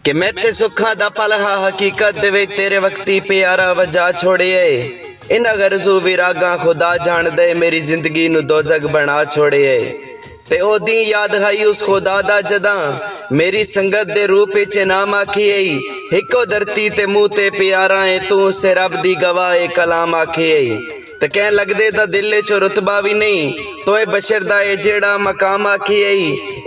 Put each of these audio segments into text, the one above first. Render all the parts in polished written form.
कि मैं ते सुखा दा पलहा हकीकत दे विच तेरे वक्ती प्यारा वजा छोड़िए। इन्हां गरजू विरागा खुदा जान दे मेरी जिंदगी नू दोजक बना छोड़िए। ते ओदी याद हाई उस खुदा दा जदा मेरी संगत दे रूप विच नाम आखिए। हिको धरती ते मुँह ते प्यारा है तू से रब दी गवाह ए कलाम आखिए। ते कह लगदे दा दिल चो रुतबा भी नहीं तोए बशर दा ए जेड़ा मकाम आखिए।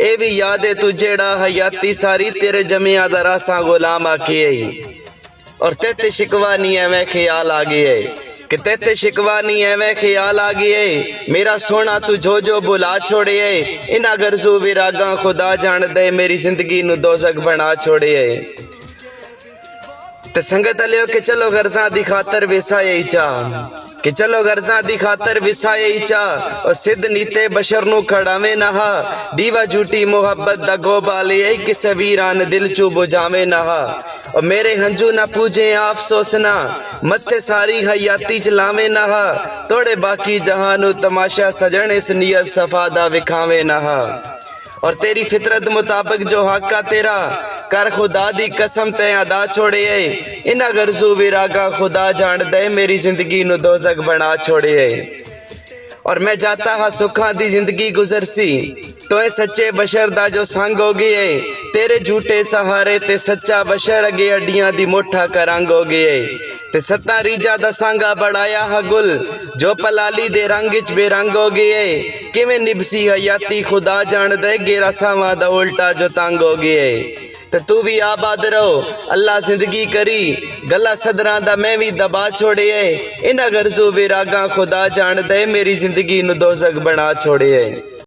ए भी याद है तू जेड़ा हयाती सारी तेरे जमिया दा रासा गुलाम आखिए। और तेते शिकवा नहीं एवें ख्याल आ गए कि तेते शिकवा नहीं एवें ख्याल आ गए। मेरा सोना तू जो बुला छोड़िए। इन्हां गरजू विरागा खुदा जान दे मेरी जिंदगी नू दोजक बना छोड़िए। ते संगत लियो कि चलो गर्जा दी खातर विसाए चा कि चलो गर्जा दी खातर विसाए चा और सिद्ध नीते बशर नू खड़ावे नहा। दीवा झूठी मोहब्बत दा गोबाले किसे वीरान दिल चू बुझावे नहा। और मेरे हंजू ना पूजे अफसोस ना मत्थे सारी हयाती चलावे नहा। तोड़े बाकी जहानू तमाशा सजन इस नियत सफा दा विखावे नहा। और तेरी फितरत मुताबिक जो हक तेरा कर खुदा दी कसम ते अदा छोड़िए। इन्हां गरजू विरागा खुदा जान दे मेरी जिंदगी नू दोजक बना छोड़िए। और मैं जाता हा सुखा दी जिंदगी गुजर सी तोए सच्चे बशर दा जो संग हो गए। तेरे झूठे सहारे ते सच्चा बशर अगे अड्डियां दी मोठा करंग हो गए। ते सत्ता रीजा दा सांगा बढ़ाया हा गुल जो पलाली दे रंग विच बेरंग हो गए। किवें निभसी हयाती खुदा जान दे गेरा सावां दा उल्टा जो तंग हो गए। ते तू भी आबाद रहो अल्लाह जिंदगी करी गला सदरां दा मैं भी दबा छोड़िए। इन्हां गरजू विरागा खुदा जान दे मेरी जिंदगी नू दोजक बना छोड़िए।